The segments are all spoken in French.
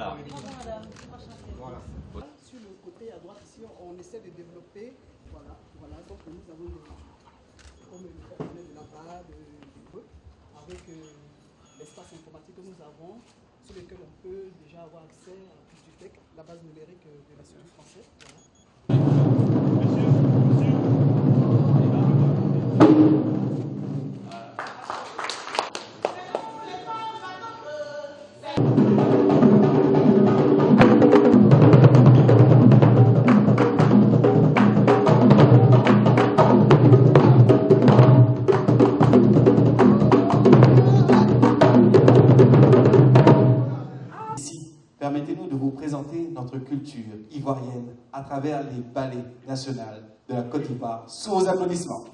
Voilà. Voilà. Sur le côté à droite ici, on essaie de développer, voilà, donc nous avons comme le personnel de la BAD, avec l'espace informatique que nous avons, sur lequel on peut déjà avoir accès à la culture tech, la base numérique de l'Institut français. Voilà. Permettez-nous de vous présenter notre culture ivoirienne à travers les ballets nationaux de la Côte d'Ivoire sous vos applaudissements.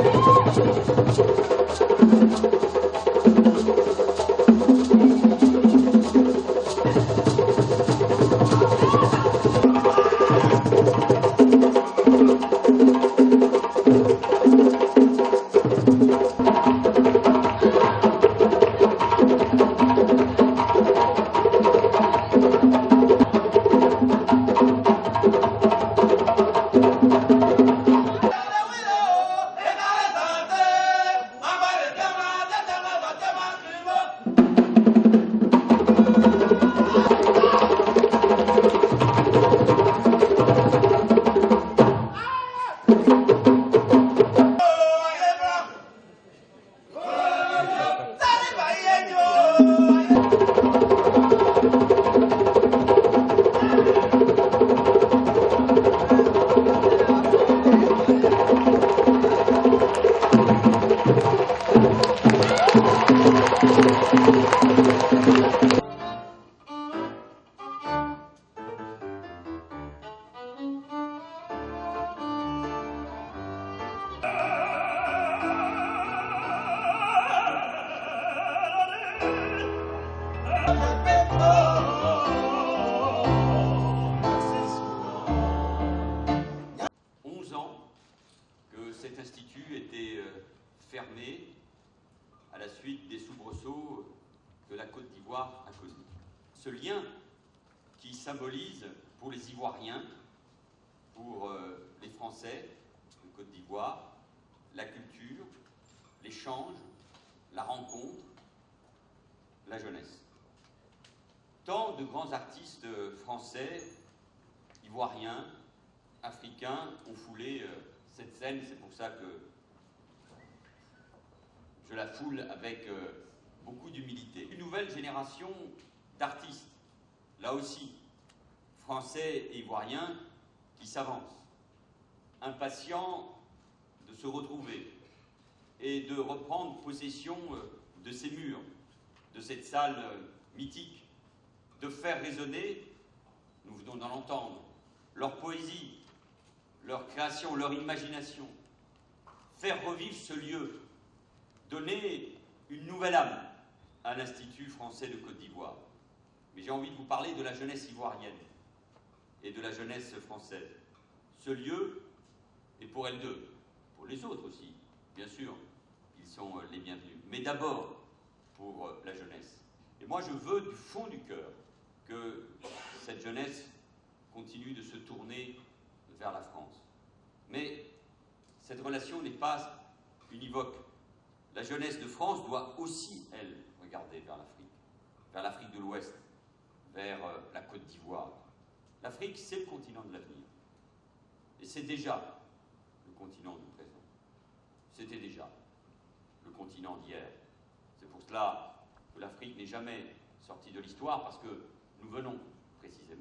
Cet institut était fermé à la suite des soubresauts que la Côte d'Ivoire a connus. Ce lien qui symbolise pour les Ivoiriens, pour les Français de Côte d'Ivoire, la culture, l'échange, la rencontre, la jeunesse. Tant de grands artistes français, ivoiriens, africains ont foulé cette scène, c'est pour ça que je la foule avec beaucoup d'humilité. Une nouvelle génération d'artistes, là aussi, français et ivoiriens, qui s'avancent, impatients de se retrouver et de reprendre possession de ces murs, de cette salle mythique, de faire résonner, nous venons d'en entendre, leur poésie, leur création, leur imagination, faire revivre ce lieu, donner une nouvelle âme à l'Institut français de Côte d'Ivoire. Mais j'ai envie de vous parler de la jeunesse ivoirienne et de la jeunesse française. Ce lieu est pour elles deux, pour les autres aussi, bien sûr, ils sont les bienvenus, mais d'abord pour la jeunesse. Et moi je veux du fond du cœur que cette jeunesse continue de se tourner vers la France. Mais cette relation n'est pas univoque. La jeunesse de France doit aussi, elle, regarder vers l'Afrique de l'Ouest, vers la Côte d'Ivoire. L'Afrique, c'est le continent de l'avenir. Et c'est déjà le continent du présent. C'était déjà le continent d'hier. C'est pour cela que l'Afrique n'est jamais sortie de l'histoire, parce que nous venons précisément